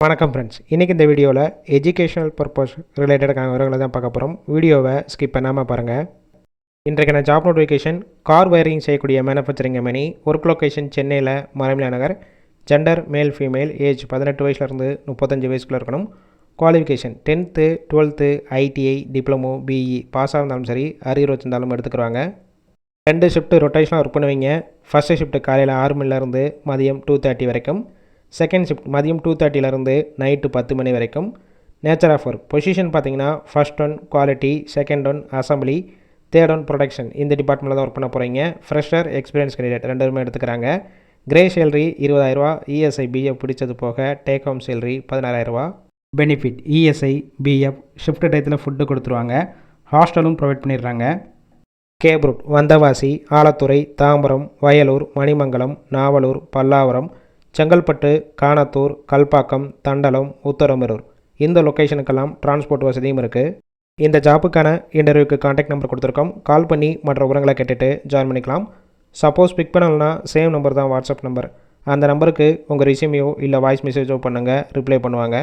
வணக்கம் ஃப்ரெண்ட்ஸ். இன்றைக்கி இந்த வீடியோவில் எஜுகேஷனல் பர்பஸ் ரிலேட்டடான விவரங்களை தான் பார்க்க போகிறோம். வீடியோவை ஸ்கிப் பண்ணாமல் பாருங்கள். இன்றைக்கான ஜாப் நோட்டிஃபிகேஷன் கார் வயரிங் செய்யக்கூடிய மேனுஃபேக்சரிங் கம்பெனி. ஒர்க் லொக்கேஷன் சென்னையில் Maraimalai Nagar. Gender male female. Age 18 வயசுலேருந்து 35 வயசுக்குள்ளே இருக்கணும். Qualification 10th 12th ITI diploma BE பாஸாக இருந்தாலும் சரி, அரியர் வச்சிருந்தாலும் எடுத்துக்கிறாங்க. 2 ஷிஃப்ட்டு ரொட்டேஷனாக ஒர்க் பண்ணுவீங்க. ஃபஸ்ட்டு ஷிஃப்ட்டு காலையில் 6 மணிலேருந்து மதியம் 2:30 வரைக்கும். செகண்ட் ஷிஃப்ட் மதியம் 2:30லேருந்து நைட்டு 10 மணி வரைக்கும். நேச்சர் ஆஃப் ஒர்க் பொசிஷன் பார்த்தீங்கன்னா first one quality, second one assembly, third one production. இந்த டிபார்ட்மெண்ட்டில் தான் ஒர்க் பண்ண போகிறீங்க. ஃப்ரெஷர், எக்ஸ்பீரியன்ஸ் கேண்டிடேட் ரெண்டுமே எடுத்துக்கிறாங்க. கிரே சேலரி 20,000, இஎஸ்ஐ பிஎஃப் பிடிச்சது போக take home salary 16,000. Benefit ESI PF, shift டயத்தில் ஃபுட்டு கொடுத்துருவாங்க. ஹாஸ்டலும் ப்ரொவைட் பண்ணிடுறாங்க. கேப்ரூட், வந்தவாசி, ஆலத்துறை, தாம்பரம், வயலூர், மணிமங்கலம், நாவலூர், பல்லாவரம், செங்கல்பட்டு, காணத்தூர், கல்பாக்கம், தண்டலம், உத்தரமேரூர் இந்த லொக்கேஷனுக்கெல்லாம் டிரான்ஸ்போர்ட் வசதியும் இருக்குது. இந்த ஜாப்புக்கான இன்டர்வியூக்கு கான்டாக்ட் நம்பர் கொடுத்துருக்கோம். கால் பண்ணி மற்ற விவரங்களை கேட்டுட்டு ஜாயின் பண்ணிக்கலாம். சப்போஸ் பிக் பண்ணலன்னா சேம் நம்பர் தான் வாட்ஸ்அப் நம்பர். அந்த நம்பருக்கு உங்கள் ரெஸ்யூமையோ இல்லை வாய்ஸ் மெசேஜோ பண்ணுங்கள், ரிப்ளை பண்ணுவாங்க.